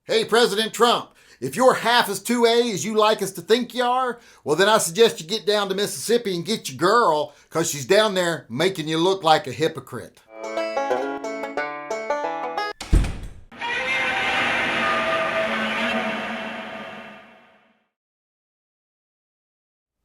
Hey, President Trump, if you're half as 2A as you like us to think you are, well, then I suggest you get down to Mississippi and get your girl, because she's down there making you look like a hypocrite.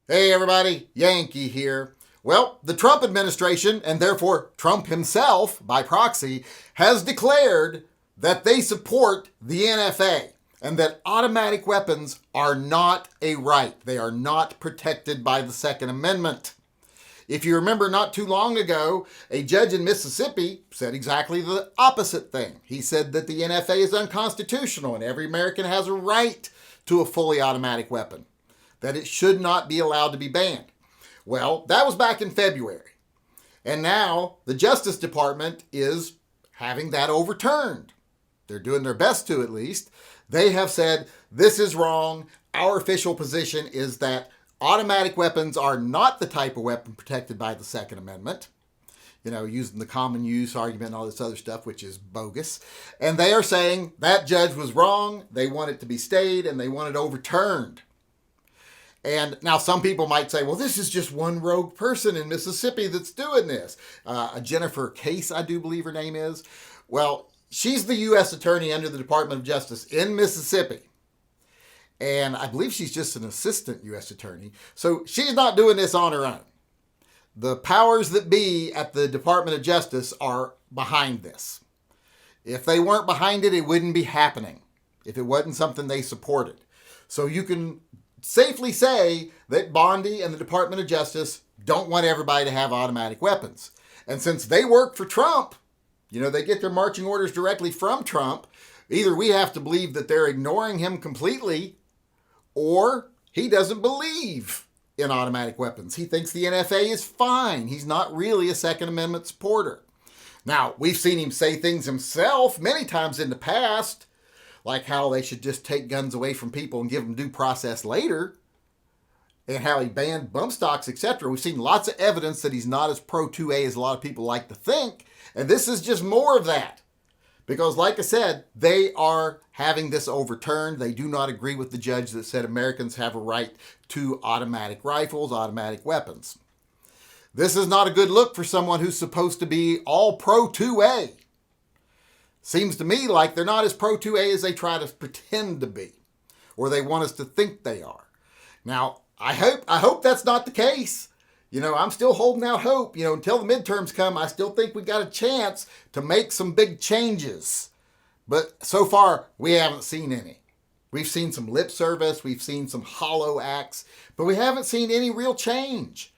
Hey, everybody, Yankee here. Well, the Trump administration, and therefore Trump himself by proxy, has declared that they support the NFA and that automatic weapons are not a right. They are not protected by the Second Amendment. If you remember, not too long ago, a judge in Mississippi said exactly the opposite thing. He said that the NFA is unconstitutional and every American has a right to a fully automatic weapon, that it should not be allowed to be banned. Well, that was back in February. And now the Justice Department is having that overturned. They're doing their best to, at least. They have said, this is wrong. Our official position is that automatic weapons are not the type of weapon protected by the Second Amendment. You know, using the common use argument and all this other stuff, which is bogus. And they are saying that judge was wrong. They want it to be stayed and they want it overturned. And now some people might say, well, this is just one rogue person in Mississippi that's doing this. Jennifer Case, I do believe her name is. Well, she's the U.S. attorney under the Department of Justice in Mississippi. And I believe she's just an assistant U.S. attorney. So she's not doing this on her own. The powers that be at the Department of Justice are behind this. If they weren't behind it, it wouldn't be happening if it wasn't something they supported. So you can safely say that Bondi and the Department of Justice don't want everybody to have automatic weapons. And since they work for Trump, you know, they get their marching orders directly from Trump, either we have to believe that they're ignoring him completely, or he doesn't believe in automatic weapons. He thinks the NFA is fine. He's not really a Second Amendment supporter. Now, we've seen him say things himself many times in the past, like how they should just take guns away from people and give them due process later, and how he banned bump stocks, etc. We've seen lots of evidence that he's not as pro-2A as a lot of people like to think, and this is just more of that. Because like I said, they are having this overturned. They do not agree with the judge that said Americans have a right to automatic rifles, automatic weapons. This is not a good look for someone who's supposed to be all pro-2A. Seems to me like they're not as pro-2A as they try to pretend to be, or they want us to think they are. Now, I hope that's not the case. You know, I'm still holding out hope. You know, until the midterms come, I still think we got a chance to make some big changes. But so far, we haven't seen any. We've seen some lip service, we've seen some hollow acts, but we haven't seen any real change.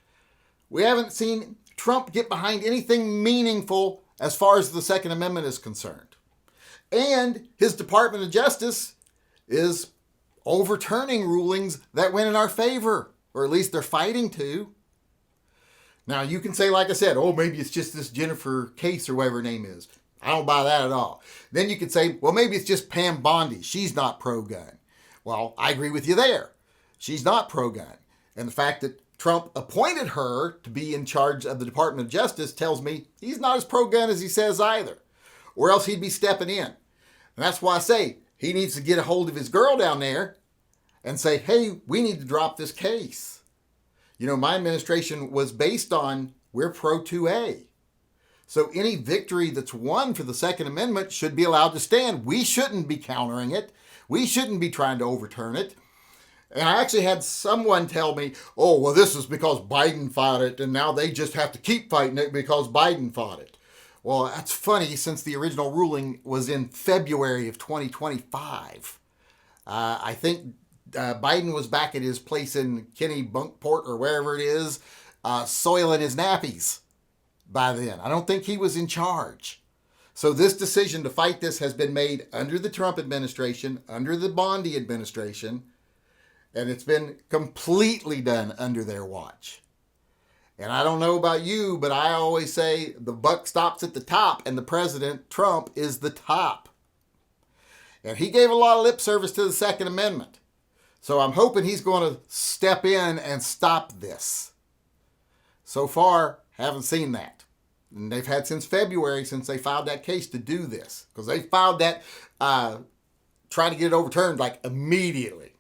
We haven't seen Trump get behind anything meaningful as far as the Second Amendment is concerned. And his Department of Justice is overturning rulings that went in our favor, or at least they're fighting to. Now, you can say, like I said, oh, maybe it's just this Jennifer Case or whatever her name is. I don't buy that at all. Then you could say, well, maybe it's just Pam Bondi. She's not pro-gun. Well, I agree with you there. She's not pro-gun. And the fact that Trump appointed her to be in charge of the Department of Justice tells me he's not as pro-gun as he says either, or else he'd be stepping in. And that's why I say he needs to get a hold of his girl down there and say, hey, we need to drop this case. You know, my administration was based on we're pro-2A. So any victory that's won for the Second Amendment should be allowed to stand. We shouldn't be countering it. We shouldn't be trying to overturn it. And I actually had someone tell me, oh, well, this is because Biden fought it, and now they just have to keep fighting it because Biden fought it. Well, that's funny, since the original ruling was in February of 2025. I think Biden was back at his place in Kennebunkport or wherever it is, soiling his nappies by then. I don't think he was in charge. So this decision to fight this has been made under the Trump administration, under the Bondi administration, and it's been completely done under their watch. And I don't know about you, but I always say the buck stops at the top, and the president, Trump, is the top. And he gave a lot of lip service to the Second Amendment. So I'm hoping he's going to step in and stop this. So far, haven't seen that. And they've had since February, since they filed that case, to do this. Because they filed that try to get it overturned like immediately.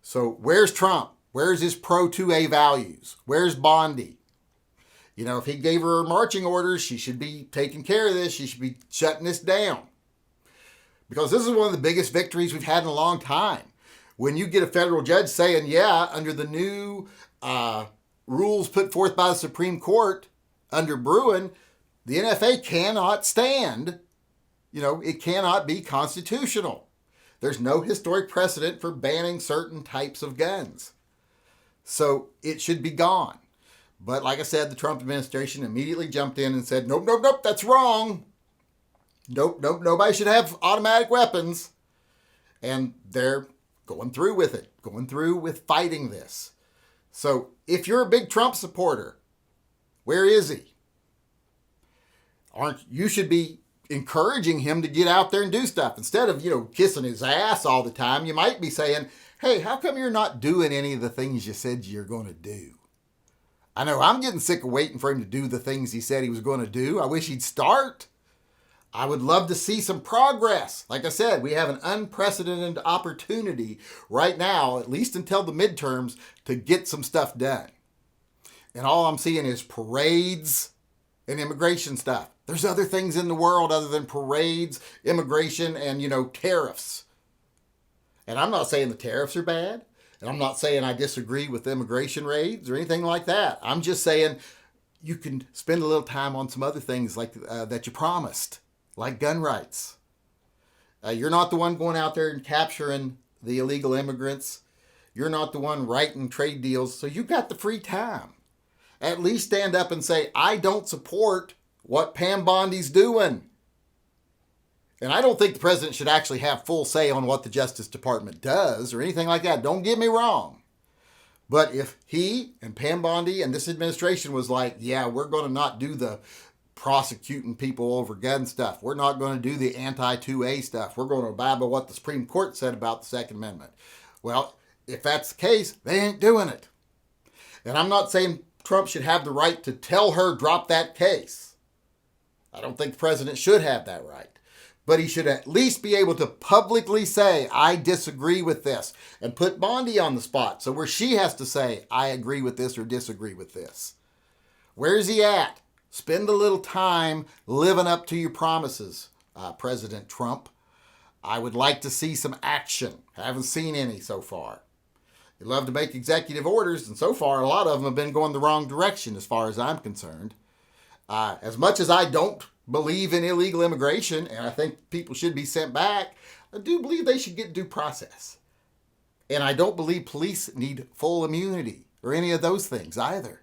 So where's Trump? Where's his pro-2A values? Where's Bondi? You know, if he gave her marching orders, she should be taking care of this. She should be shutting this down. Because this is one of the biggest victories we've had in a long time. When you get a federal judge saying, yeah, under the new rules put forth by the Supreme Court under Bruin, the NFA cannot stand. You know, it cannot be constitutional. There's no historic precedent for banning certain types of guns. So it should be gone. But like I said, the Trump administration immediately jumped in and said, nope, nope, nope, that's wrong. Nope, nope, nobody should have automatic weapons. And they're going through with it, going through with fighting this. So if you're a big Trump supporter, where is he? You should be encouraging him to get out there and do stuff. Instead of, kissing his ass all the time, you might be saying, hey, how come you're not doing any of the things you said you're going to do? I know I'm getting sick of waiting for him to do the things he said he was going to do. I wish he'd start. I would love to see some progress. Like I said, we have an unprecedented opportunity right now, at least until the midterms, to get some stuff done. And all I'm seeing is parades and immigration stuff. There's other things in the world other than parades, immigration, and, tariffs. And I'm not saying the tariffs are bad. And I'm not saying I disagree with immigration raids or anything like that. I'm just saying you can spend a little time on some other things like that you promised, like gun rights. You're not the one going out there and capturing the illegal immigrants. You're not the one writing trade deals. So you got the free time. At least stand up and say, I don't support what Pam Bondi's doing. And I don't think the president should actually have full say on what the Justice Department does or anything like that. Don't get me wrong. But if he and Pam Bondi and this administration was like, yeah, we're going to not do the prosecuting people over gun stuff. We're not going to do the anti-2A stuff. We're going to abide by what the Supreme Court said about the Second Amendment. Well, if that's the case, they ain't doing it. And I'm not saying Trump should have the right to tell her drop that case. I don't think the president should have that right. But he should at least be able to publicly say, I disagree with this, and put Bondi on the spot. So where she has to say, I agree with this or disagree with this. Where's he at? Spend a little time living up to your promises, President Trump. I would like to see some action. I haven't seen any so far. You love to make executive orders, and so far a lot of them have been going the wrong direction as far as I'm concerned. As much as I don't believe in illegal immigration, and I think people should be sent back, I do believe they should get due process. And I don't believe police need full immunity or any of those things either.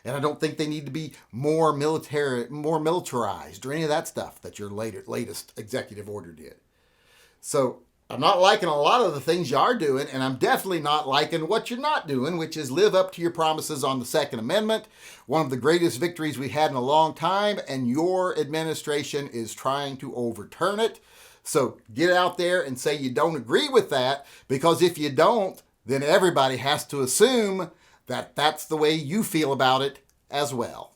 And I don't think they need to be more militarized or any of that stuff that your latest executive order did. So I'm not liking a lot of the things you are doing, and I'm definitely not liking what you're not doing, which is live up to your promises on the Second Amendment, one of the greatest victories we had in a long time, and your administration is trying to overturn it. So get out there and say you don't agree with that, because if you don't, then everybody has to assume that that's the way you feel about it as well.